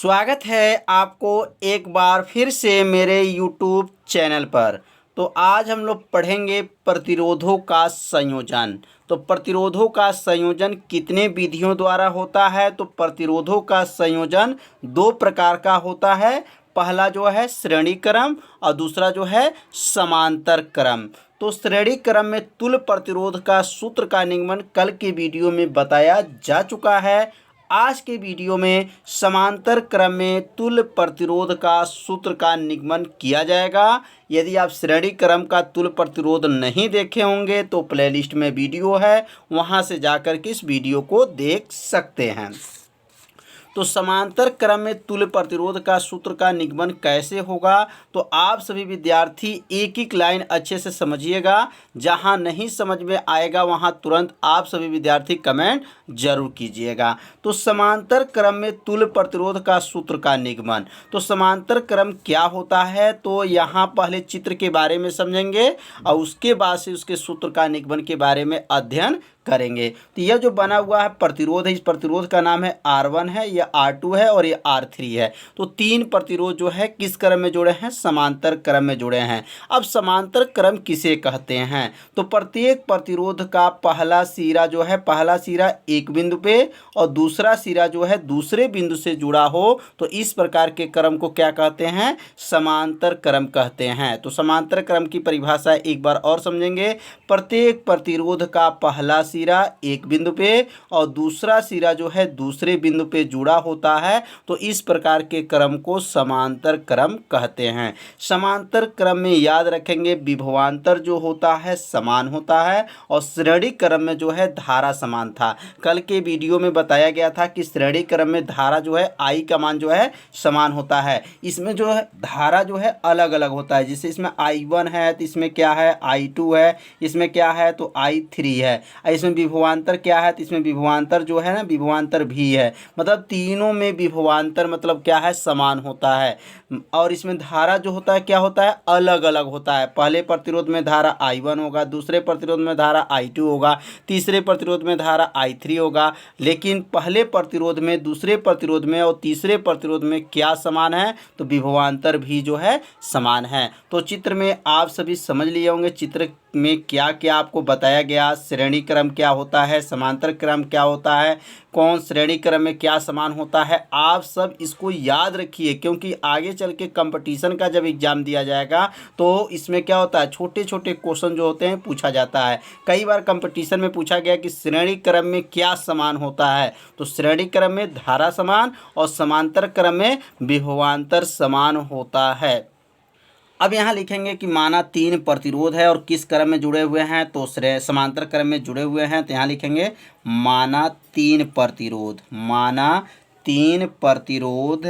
स्वागत है आपको एक बार फिर से मेरे YouTube चैनल पर। तो आज हम लोग पढ़ेंगे प्रतिरोधों का संयोजन। तो प्रतिरोधों का संयोजन कितने विधियों द्वारा होता है? तो प्रतिरोधों का संयोजन दो प्रकार का होता है। पहला जो है श्रेणी क्रम और दूसरा जो है समांतर क्रम। तो श्रेणी क्रम में तुल्य प्रतिरोध का सूत्र का निगमन कल के वीडियो में बताया जा चुका है। आज के वीडियो में समांतर क्रम में तुल्य प्रतिरोध का सूत्र का निगमन किया जाएगा। यदि आप श्रेणी क्रम का तुल्य प्रतिरोध नहीं देखे होंगे तो प्लेलिस्ट में वीडियो है, वहां से जाकर के इस वीडियो को देख सकते हैं। तो समांतर क्रम में तुल्य प्रतिरोध का सूत्र का निगमन कैसे होगा? तो आप सभी विद्यार्थी एक एक लाइन अच्छे से समझिएगा। जहां नहीं समझ में आएगा वहां तुरंत आप सभी विद्यार्थी कमेंट जरूर कीजिएगा। तो समांतर क्रम में तुल्य प्रतिरोध का सूत्र का निगमन। तो समांतर क्रम क्या होता है? तो यहाँ पहले चित्र के बारे में समझेंगे और उसके बाद से उसके सूत्र का निगमन के बारे में अध्ययन करेंगे। तो यह जो बना हुआ है प्रतिरोध है, इस प्रतिरोध का नाम है R1 है, यह R2 है और यह R3 है। तो तीन प्रतिरोध जो है किस क्रम में जुड़े हैं? समांतर क्रम में जुड़े हैं। अब समांतर क्रम किसे कहते हैं? तो प्रत्येक प्रतिरोध का पहला सिरा जो है, पहला सिरा एक बिंदु पे और दूसरा सिरा जो है दूसरे बिंदु से जुड़ा हो, तो इस प्रकार के क्रम को क्या कहते हैं? समांतर क्रम कहते हैं। तो समांतर क्रम की परिभाषा एक बार और समझेंगे। प्रत्येक प्रतिरोध का पहला सिरा एक बिंदु पे और दूसरा सिरा जो है दूसरे बिंदु पे जुड़ा होता है, तो इस प्रकार के क्रम को समांतर क्रम कहते हैं। समांतर क्रम में याद रखेंगे विभवांतर जो होता है समान होता है और श्रेणी क्रम में जो है धारा समान था। कल के वीडियो में बताया गया था कि श्रेणी क्रम में धारा जो है I का मान जो है समान होता है। इसमें जो है धारा जो है अलग अलग होता है। जैसे इसमें I1 है तो इसमें क्या है? I2 है। इसमें क्या है? तो I3 है। इसमें विभवांतर क्या है? तो इसमें विभवांतर जो है ना, विभवांतर भी है। मतलब तीनों में विभवांतर मतलब क्या है? समान होता है। और इसमें धारा जो होता है क्या होता है? अलग अलग होता है। पहले प्रतिरोध में धारा I1 होगा, दूसरे प्रतिरोध में धारा I2 होगा, तीसरे प्रतिरोध में धारा I3 होगा। लेकिन पहले प्रतिरोध में, दूसरे प्रतिरोध में और तीसरे प्रतिरोध में क्या समान है? तो विभवांतर भी जो है समान है। तो चित्र में आप सभी समझ लिए होंगे चित्र में क्या क्या आपको बताया गया। श्रेणी क्रम क्या होता है, समांतर क्रम क्या होता है, कौन श्रेणी क्रम में क्या समान होता है, आप सब इसको याद रखिए। क्योंकि आगे चल के कंपटीशन का जब एग्जाम दिया जाएगा तो इसमें क्या होता है, छोटे छोटे क्वेश्चन जो होते हैं पूछा जाता है। कई बार कंपटीशन में पूछा गया कि श्रेणी क्रम में क्या समान होता है? तो श्रेणी क्रम में धारा समान और समांतर क्रम में विभवांतर समान होता है। अब यहाँ लिखेंगे कि माना तीन प्रतिरोध है और किस क्रम में जुड़े हुए हैं? तो समांतर क्रम में जुड़े हुए हैं। तो यहाँ लिखेंगे माना तीन प्रतिरोध। माना तीन प्रतिरोध।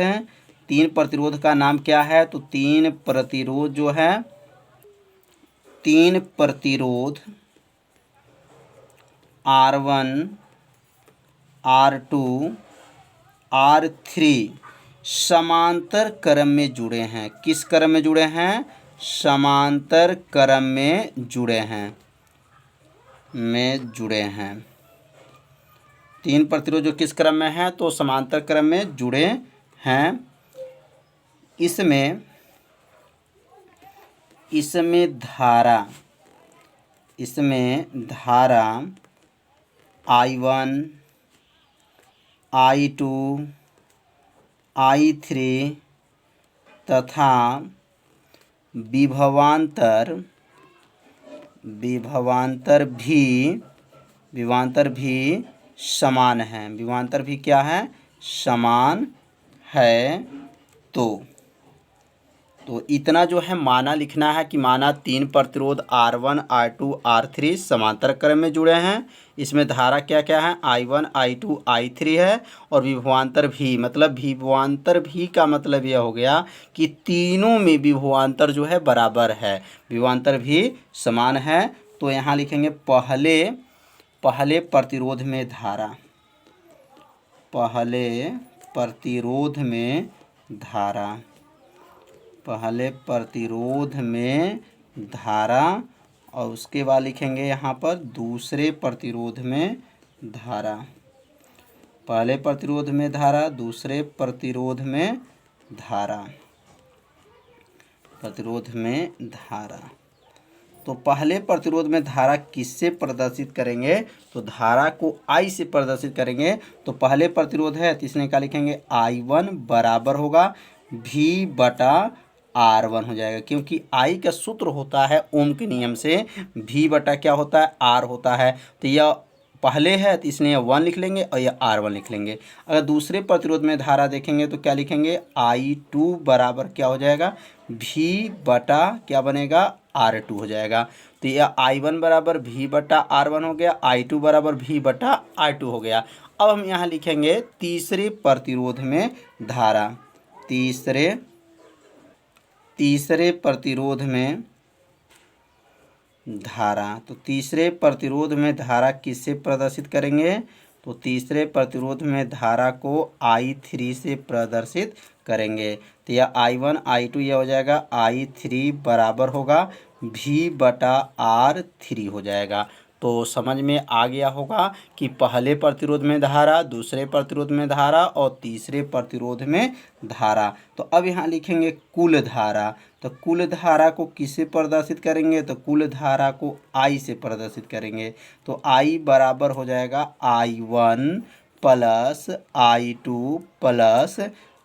तीन प्रतिरोध का नाम क्या है? तो तीन प्रतिरोध जो है, तीन प्रतिरोध R1 R2 R3 समांतर क्रम में जुड़े हैं। किस क्रम में जुड़े हैं? समांतर क्रम में जुड़े हैं, तीन प्रतिरोध जो किस क्रम में है? तो समांतर क्रम में जुड़े हैं। इसमें धारा I1 I2 I3 तथा विभवांतर भी समान है। विभवांतर भी क्या है? समान है। तो इतना जो है माना लिखना है कि माना तीन प्रतिरोध R1 R2 R3 समांतर क्रम में जुड़े हैं। इसमें धारा क्या क्या है? I1 I2 I3 है और विभवांतर भी, मतलब विभवांतर भी का मतलब यह हो गया कि तीनों में विभवांतर जो है बराबर है, विभवांतर भी समान है। तो यहाँ लिखेंगे पहले प्रतिरोध में धारा, पहले प्रतिरोध में धारा और उसके बाद लिखेंगे यहाँ पर दूसरे प्रतिरोध में धारा। पहले प्रतिरोध में धारा, दूसरे प्रतिरोध में धारा, प्रतिरोध में धारा। तो पहले प्रतिरोध में धारा किससे प्रदर्शित करेंगे? तो धारा को I से प्रदर्शित करेंगे। तो पहले प्रतिरोध है तो इसमें क्या लिखेंगे? I1 बराबर होगा V/R1 हो जाएगा, क्योंकि I का सूत्र होता है ओम के नियम से V बटा क्या होता है? R होता है। तो यह पहले है तो इसलिए 1 लिख लेंगे और यह R1 लिख लेंगे। अगर दूसरे प्रतिरोध में धारा देखेंगे तो क्या लिखेंगे? I2 बराबर क्या हो जाएगा? V बटा क्या बनेगा? R2 हो जाएगा। तो यह I1 बराबर V बटा R1 हो गया, I2 बराबर V बटा R2 हो गया। अब हम यहाँ लिखेंगे तीसरे प्रतिरोध में धारा, तीसरे प्रतिरोध में धारा। तो तीसरे प्रतिरोध में धारा किससे प्रदर्शित करेंगे? तो तीसरे प्रतिरोध में धारा को I3 से प्रदर्शित करेंगे। तो यह I1 I2 यह हो जाएगा I3 बराबर होगा V/R3 हो जाएगा। तो समझ में आ गया होगा कि पहले प्रतिरोध में धारा, दूसरे प्रतिरोध में धारा और तीसरे प्रतिरोध में धारा। तो अब यहाँ लिखेंगे कुल धारा। तो कुल धारा को किससे प्रदर्शित करेंगे? तो कुल धारा को I से प्रदर्शित करेंगे। तो I बराबर हो जाएगा I1 plus I2 plus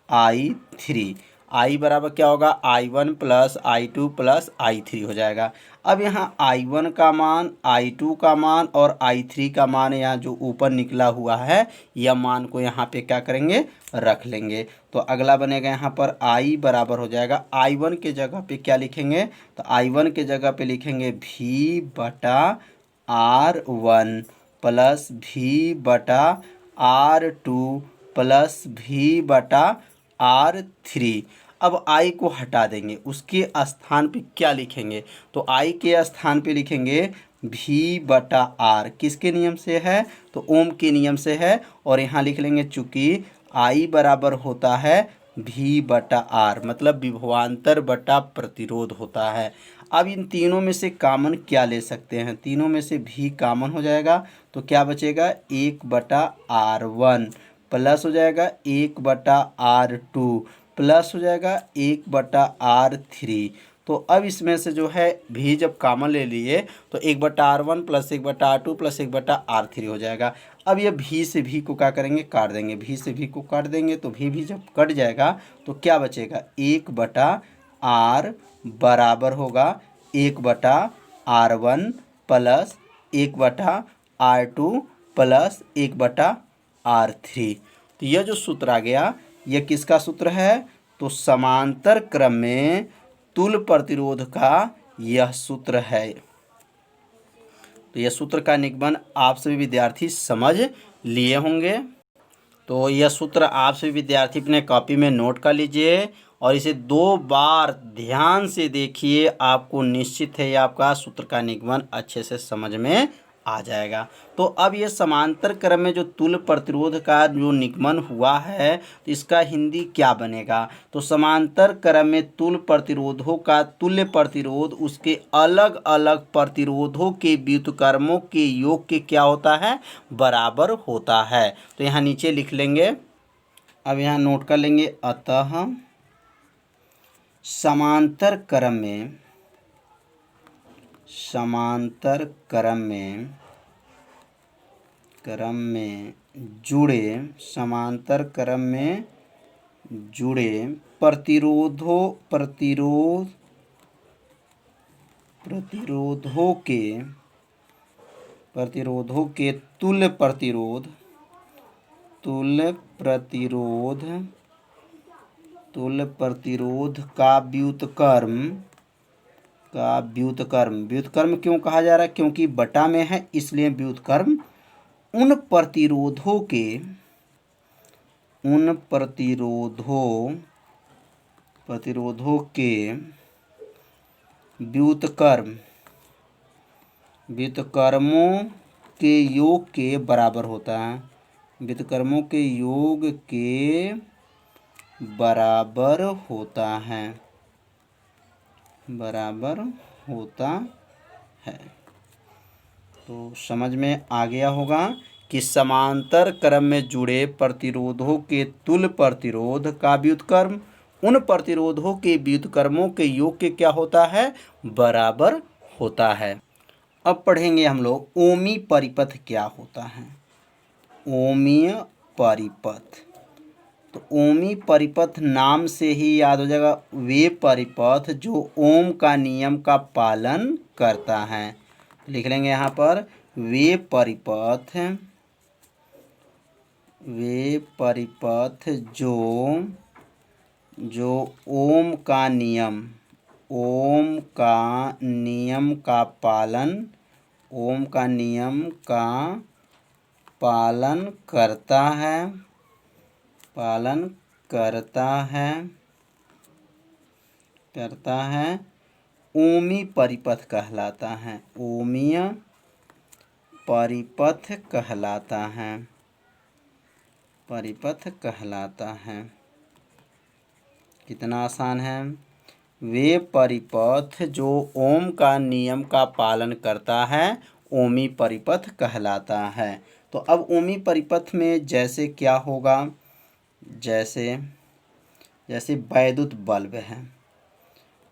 I3। I बराबर क्या होगा? I1 plus I2 plus I3 हो जाएगा। अब यहाँ I1 का मान, I2 का मान और I3 का मान यहाँ जो ऊपर निकला हुआ है, यह मान को यहाँ पे क्या करेंगे? रख लेंगे। तो अगला बनेगा यहाँ पर I बराबर हो जाएगा, I1 के जगह पे क्या लिखेंगे? तो I1 के जगह पे लिखेंगे V/R1 plus V/R2 plus V/R3। अब I को हटा देंगे, उसके स्थान पे क्या लिखेंगे? तो I के स्थान पे लिखेंगे V/R। किसके नियम से है? तो ओम के नियम से है। और यहाँ लिख लेंगे चूँकि I बराबर होता है V/R, मतलब विभवांतर बटा प्रतिरोध होता है। अब इन तीनों में से कॉमन क्या ले सकते हैं? तीनों में से V कॉमन हो जाएगा तो क्या बचेगा? 1/R1 प्लस हो जाएगा 1/R2 प्लस हो जाएगा 1/R3। तो अब इसमें से जो है भी जब कॉमन ले लिए तो 1/R1 plus 1/R2 plus 1/R3 हो जाएगा। अब ये भी से भी को क्या करेंगे? काट देंगे। भी से भी को काट देंगे तो भी जब कट जाएगा तो क्या बचेगा? 1/R बराबर होगा 1/R1 plus 1/R2 plus 1/R3। तो यह जो सूत्र आ गया, यह किसका सूत्र है? तो समांतर क्रम में तुल्य प्रतिरोध का यह सूत्र है। तो यह सूत्र का निगमन आप सभी विद्यार्थी समझ लिए होंगे। तो यह सूत्र आप सभी विद्यार्थी अपने कॉपी में नोट कर लीजिए और इसे 2 बार ध्यान से देखिए। आपको निश्चित है आपका सूत्र का निगमन अच्छे से समझ में आ जाएगा। तो अब ये समांतर क्रम में जो तुल्य प्रतिरोध का जो निगमन हुआ है तो इसका हिंदी क्या बनेगा? तो समांतर क्रम में तुल्य प्रतिरोधों का तुल्य प्रतिरोध उसके अलग अलग प्रतिरोधों के व्युत्क्रमों के योग के क्या होता है? बराबर होता है। तो यहाँ नीचे लिख लेंगे, अब यहाँ नोट कर लेंगे। अतः समांतर क्रम में जुड़े प्रतिरोधों के तुल्य प्रतिरोध का व्युत्क्रम क्यों कहा जा रहा है? क्योंकि बटा में है इसलिए व्युत्क्रम उन प्रतिरोधों के व्युत्क्रमों के योग के बराबर होता है। व्युत्क्रमों के योग के बराबर होता है। तो समझ में आ गया होगा कि समांतर क्रम में जुड़े प्रतिरोधों के तुल्य प्रतिरोध का व्युत्क्रम उन प्रतिरोधों के व्युत्क्रमों के योग के क्या होता है, बराबर होता है। अब पढ़ेंगे हम लोग ओमी परिपथ क्या होता है। ओमीय परिपथ, तो ओमी परिपथ नाम से ही याद हो जाएगा, वे परिपथ जो ओम का नियम का पालन करता है। लिख लेंगे यहाँ पर वे परिपथ जो ओम का नियम का पालन करता है ओमी परिपथ कहलाता है। ओमीय परिपथ कहलाता है। कितना आसान है। वे परिपथ जो ओम का नियम का पालन करता है ओमी परिपथ कहलाता है। तो अब ओमी परिपथ में जैसे क्या होगा, जैसे वैद्युत बल्ब है,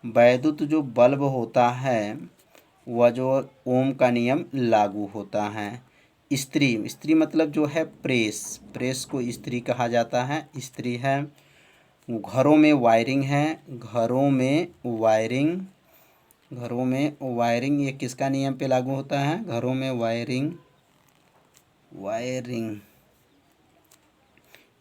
वैद्युत जो बल्ब होता है वह जो ओम का नियम लागू होता है। स्त्री मतलब जो है प्रेस को स्त्री कहा जाता है, स्त्री है। घरों में वायरिंग है, घरों में वायरिंग ये किसका नियम पे लागू होता है, घरों में वायरिंग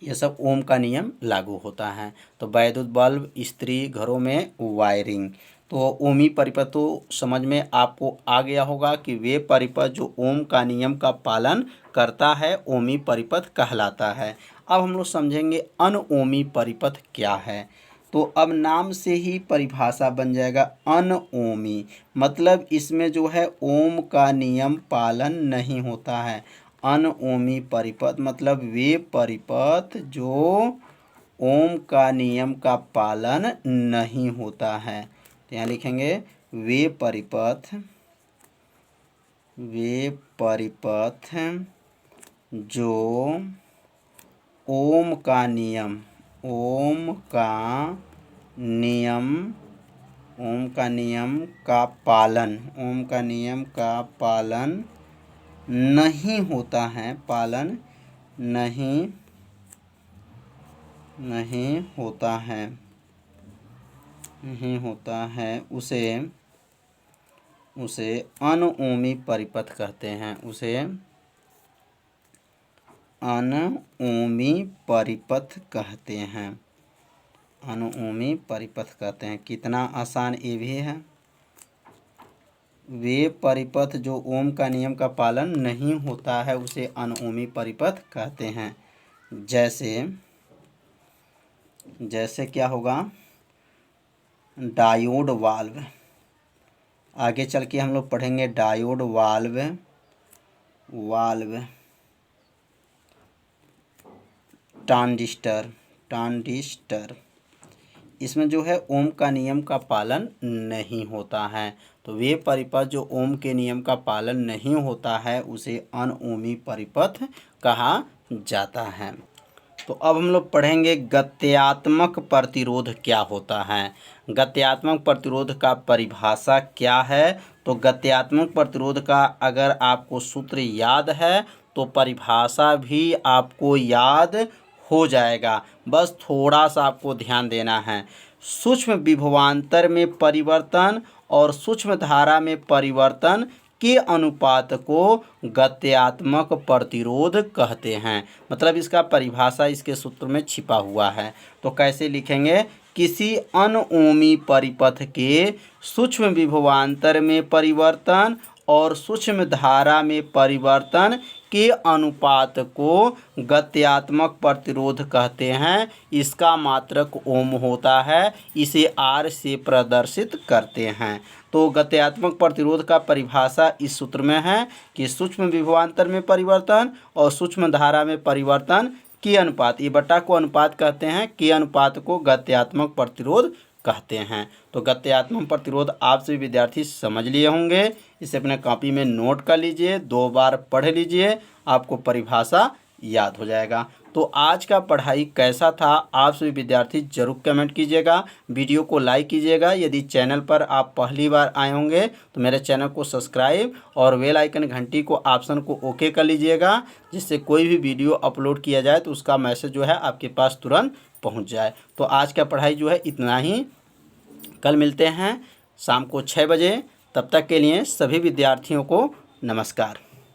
ये सब ओम का नियम लागू होता है। तो वैद्युत बल्ब, स्त्री, घरों में वायरिंग, तो ओमी परिपथ तो समझ में आपको आ गया होगा कि वे परिपथ जो ओम का नियम का पालन करता है ओमी परिपथ कहलाता है। अब हम लोग समझेंगे अनओमी परिपथ क्या है। तो अब नाम से ही परिभाषा बन जाएगा अनओमी, मतलब इसमें जो है ओम का नियम पालन नहीं होता है। अनओमी परिपथ मतलब वे परिपथ जो ओम का नियम का पालन नहीं होता है। तो यहाँ लिखेंगे वे परिपथ जो ओम का नियम का पालन नहीं होता है, उसे अनओमी परिपथ कहते हैं। अनओमी परिपथ कहते हैं। कितना आसान ये भी है। वे परिपथ जो ओम का नियम का पालन नहीं होता है उसे अनओमी परिपथ कहते हैं। जैसे क्या होगा, डायोड वाल्व, आगे चल के हम लोग पढ़ेंगे डायोड वाल्व, ट्रांजिस्टर, इसमें जो है ओम का नियम का पालन नहीं होता है। तो वे परिपथ जो ओम के नियम का पालन नहीं होता है उसे अनओमी परिपथ कहा जाता है। तो अब हम लोग पढ़ेंगे गत्यात्मक प्रतिरोध क्या होता है। गत्यात्मक प्रतिरोध का परिभाषा क्या है। तो गत्यात्मक प्रतिरोध का अगर आपको सूत्र याद है तो परिभाषा भी आपको याद हो जाएगा, बस थोड़ा सा आपको ध्यान देना है। सूक्ष्म विभवांतर में परिवर्तन और सूक्ष्म धारा में परिवर्तन के अनुपात को गत्यात्मक प्रतिरोध कहते हैं। मतलब इसका परिभाषा इसके सूत्र में छिपा हुआ है। तो कैसे लिखेंगे, किसी अनओमी परिपथ के सूक्ष्म विभवांतर में परिवर्तन और सूक्ष्म धारा में परिवर्तन के अनुपात को गत्यात्मक प्रतिरोध कहते हैं। इसका मात्रक ओम होता है, इसे आर से प्रदर्शित करते हैं। तो गत्यात्मक प्रतिरोध का परिभाषा इस सूत्र में है कि सूक्ष्म विभवांतर में परिवर्तन और सूक्ष्म धारा में परिवर्तन के अनुपात, ये बटा को अनुपात कहते हैं, के अनुपात को गत्यात्मक प्रतिरोध कहते हैं। तो गत्यात्मक प्रतिरोध आप सभी विद्यार्थी समझ लिए होंगे। इसे अपने कॉपी में नोट कर लीजिए, 2 बार पढ़ लीजिए, आपको परिभाषा याद हो जाएगा। तो आज का पढ़ाई कैसा था आप सभी विद्यार्थी जरूर कमेंट कीजिएगा, वीडियो को लाइक कीजिएगा। यदि चैनल पर आप पहली बार आए होंगे तो मेरे चैनल को सब्सक्राइब और बेल आइकन घंटी को ऑप्शन को ओके कर लीजिएगा, जिससे कोई भी वीडियो अपलोड किया जाए तो उसका मैसेज जो है आपके पास तुरंत पहुंच जाए। तो आज का पढ़ाई जो है इतना ही। कल मिलते हैं शाम को 6 बजे। तब तक के लिए सभी विद्यार्थियों को नमस्कार।